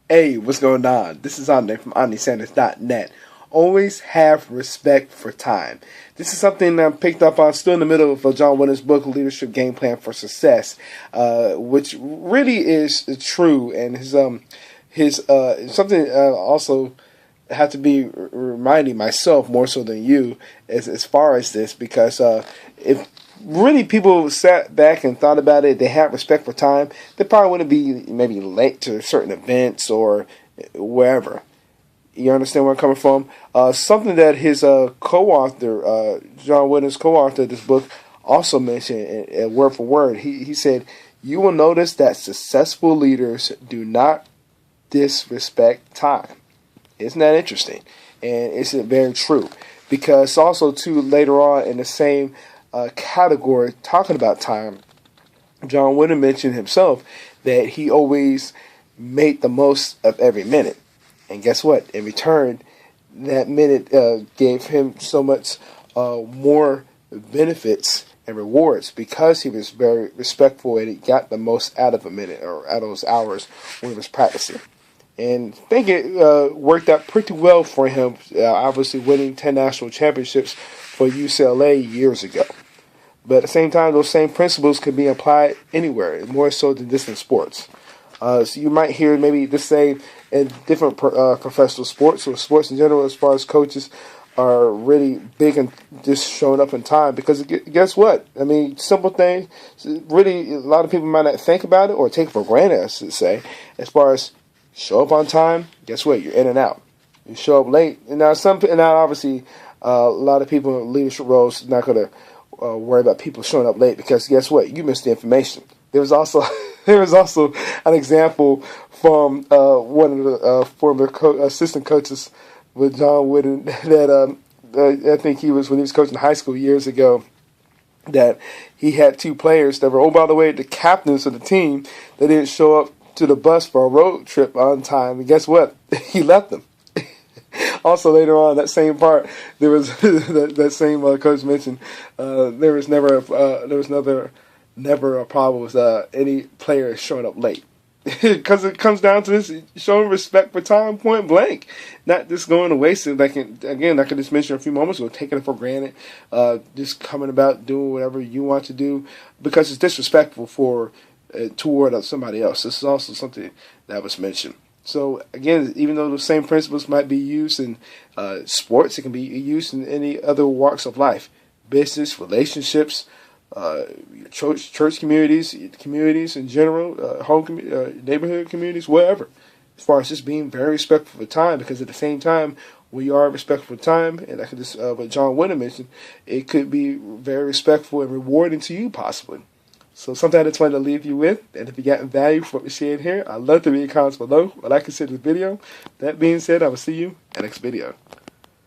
Hey, what's going on? This is Andre from OmniSanders.net. Always have respect for time. This is something I picked up on still in the middle of John Wooden's book, Leadership Game Plan for Success, which really is true. And his something also have to be reminding myself more so than you as far as this, because if really people sat back and thought about it, they had respect for time, they probably wouldn't be maybe late to certain events or wherever. You understand where I'm coming from? Something that his co-author, John Wooden's co-author of this book, also mentioned, word for word. He said, "You will notice that successful leaders do not disrespect time." Isn't that interesting? And it's very true, because also too later on in the same category, talking about time, John Wooden mentioned himself that he always made the most of every minute. And guess what? In return, that minute gave him so much more benefits and rewards, because he was very respectful and he got the most out of a minute or out of those hours when he was practicing. And I think it worked out pretty well for him, obviously winning 10 national championships for UCLA years ago. But at the same time, those same principles can be applied anywhere, more so than just in sports. So you might hear maybe the same in different professional sports or sports in general, as far as coaches are really big and just showing up in time. Because guess what? I mean, simple thing, really a lot of people might not think about it or take it for granted, I should say, as far as show up on time. Guess what? You're in and out. You show up late, and now obviously a lot of people in leadership roles not going to worry about people showing up late, because guess what? You missed the information. There was also an example from one of the former assistant coaches with John Wooden that I think he was when he was coaching high school years ago, that he had two players that were, oh, by the way, the captains of the team, that didn't show up to the bus for a road trip on time. And guess what? He left them. Also, later on, that same part, there was that same coach mentioned there was never a problem with any player showing up late, because it comes down to this: showing respect for time, point blank, not just going to waste it. Like I could just mention a few moments ago, taking it for granted, just coming about doing whatever you want to do because it's disrespectful toward somebody else. This is also something that was mentioned. So again, even though the same principles might be used in sports, it can be used in any other walks of life, business, relationships, church communities in general, neighborhood communities, wherever. As far as just being very respectful for time, because at the same time, we are respectful for time, and I could just what John Wooden mentioned, it could be very respectful and rewarding to you possibly. So something I just wanted to leave you with, and if you got value from what we're seeing here, I'd love to read your comments below what I consider the video. That being said, I will see you in the next video.